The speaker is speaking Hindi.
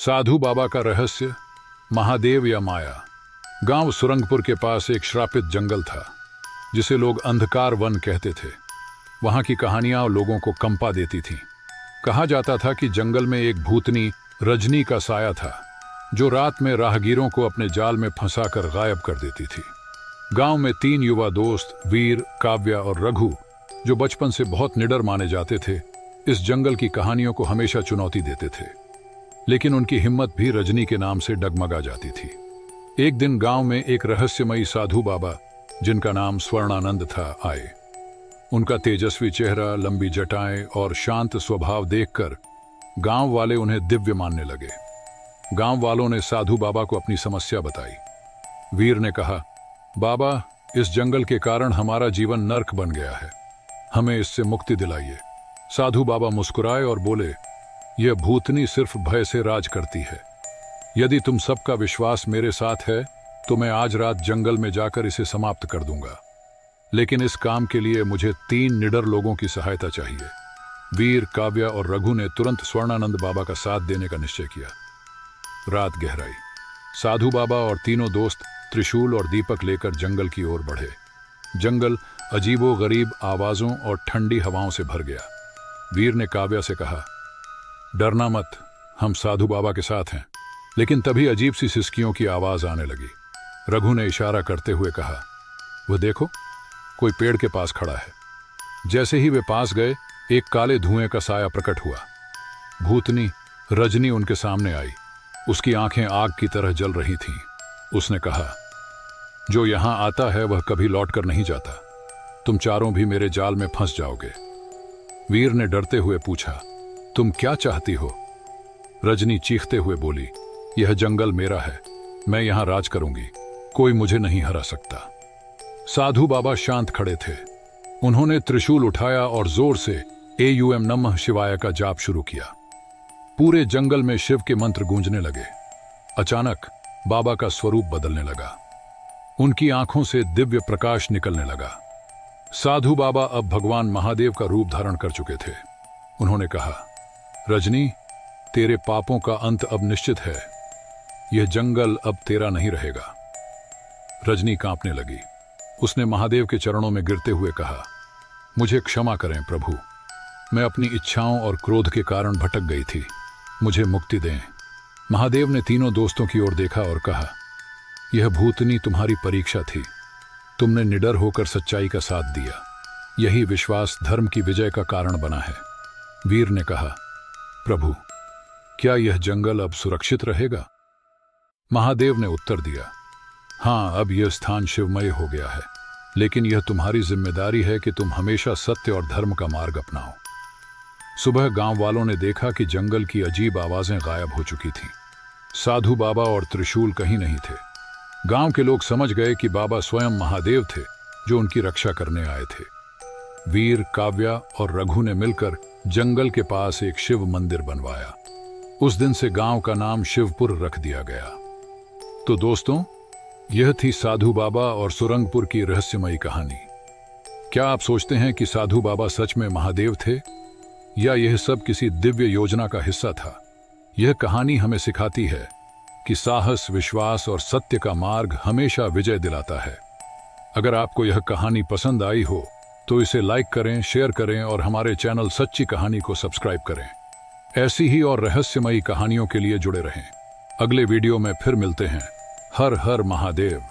साधु बाबा का रहस्य, महादेव या माया। गांव सुरंगपुर के पास एक श्रापित जंगल था जिसे लोग अंधकार वन कहते थे। वहां की कहानियां लोगों को कंपा देती थीं। कहा जाता था कि जंगल में एक भूतनी रजनी का साया था जो रात में राहगीरों को अपने जाल में फंसाकर गायब कर देती थी। गांव में 3 युवा दोस्त वीर, काव्या और रघु, जो बचपन से बहुत निडर माने जाते थे, इस जंगल की कहानियों को हमेशा चुनौती देते थे। लेकिन उनकी हिम्मत भी रजनी के नाम से डगमगा जाती थी। एक दिन गांव में एक रहस्यमयी साधु बाबा, जिनका नाम स्वर्णानंद था, आए। उनका तेजस्वी चेहरा, लंबी जटाएं और शांत स्वभाव देखकर गांव वाले उन्हें दिव्य मानने लगे। गांव वालों ने साधु बाबा को अपनी समस्या बताई। वीर ने कहा, बाबा, इस जंगल के कारण हमारा जीवन नर्क बन गया है, हमें इससे मुक्ति दिलाइए। साधु बाबा मुस्कुराए और बोले, यह भूतनी सिर्फ भय से राज करती है। यदि तुम सबका विश्वास मेरे साथ है तो मैं आज रात जंगल में जाकर इसे समाप्त कर दूंगा। लेकिन इस काम के लिए मुझे 3 निडर लोगों की सहायता चाहिए। वीर, काव्या और रघु ने तुरंत स्वर्णानंद बाबा का साथ देने का निश्चय किया। रात गहराई। साधु बाबा और तीनों दोस्त त्रिशूल और दीपक लेकर जंगल की ओर बढ़े। जंगल अजीबो गरीब आवाजों और ठंडी हवाओं से भर गया। वीर ने काव्या से कहा, डरना मत, हम साधु बाबा के साथ हैं। लेकिन तभी अजीब सी सिसकियों की आवाज आने लगी। रघु ने इशारा करते हुए कहा, वह देखो, कोई पेड़ के पास खड़ा है। जैसे ही वे पास गए, एक काले धुएं का साया प्रकट हुआ। भूतनी रजनी उनके सामने आई। उसकी आंखें आग की तरह जल रही थीं। उसने कहा, जो यहां आता है वह कभी लौटकर नहीं जाता। तुम चारों भी मेरे जाल में फंस जाओगे। वीर ने डरते हुए पूछा, तुम क्या चाहती हो? रजनी चीखते हुए बोली, यह जंगल मेरा है, मैं यहां राज करूंगी, कोई मुझे नहीं हरा सकता। साधु बाबा शांत खड़े थे। उन्होंने त्रिशूल उठाया और जोर से एयूएम नमः शिवाय का जाप शुरू किया। पूरे जंगल में शिव के मंत्र गूंजने लगे। अचानक बाबा का स्वरूप बदलने लगा। उनकी आंखों से दिव्य प्रकाश निकलने लगा। साधु बाबा अब भगवान महादेव का रूप धारण कर चुके थे। उन्होंने कहा, रजनी, तेरे पापों का अंत अब निश्चित है। यह जंगल अब तेरा नहीं रहेगा। रजनी कांपने लगी। उसने महादेव के चरणों में गिरते हुए कहा, मुझे क्षमा करें प्रभु, मैं अपनी इच्छाओं और क्रोध के कारण भटक गई थी, मुझे मुक्ति दें। महादेव ने तीनों दोस्तों की ओर देखा और कहा, यह भूतनी तुम्हारी परीक्षा थी। तुमने निडर होकर सच्चाई का साथ दिया। यही विश्वास धर्म की विजय का कारण बना है। वीर ने कहा, प्रभु, क्या यह जंगल अब सुरक्षित रहेगा? महादेव ने उत्तर दिया, हाँ, अब यह स्थान शिवमय हो गया है, लेकिन यह तुम्हारी जिम्मेदारी है कि तुम हमेशा सत्य और धर्म का मार्ग अपनाओ। सुबह गांव वालों ने देखा कि जंगल की अजीब आवाजें गायब हो चुकी थीं। साधु बाबा और त्रिशूल कहीं नहीं थे। गांव के लोग समझ गए कि बाबा स्वयं महादेव थे जो उनकी रक्षा करने आए थे। वीर, काव्या और रघु ने मिलकर जंगल के पास एक शिव मंदिर बनवाया। उस दिन से गांव का नाम शिवपुर रख दिया गया। तो दोस्तों, यह थी साधु बाबा और सुरंगपुर की रहस्यमयी कहानी। क्या आप सोचते हैं कि साधु बाबा सच में महादेव थे, या यह सब किसी दिव्य योजना का हिस्सा था? यह कहानी हमें सिखाती है कि साहस, विश्वास और सत्य का मार्ग हमेशा विजय दिलाता है। अगर आपको यह कहानी पसंद आई हो तो इसे लाइक करें, शेयर करें और हमारे चैनल सच्ची कहानी को सब्सक्राइब करें। ऐसी ही और रहस्यमयी कहानियों के लिए जुड़े रहें। अगले वीडियो में फिर मिलते हैं। हर हर महादेव।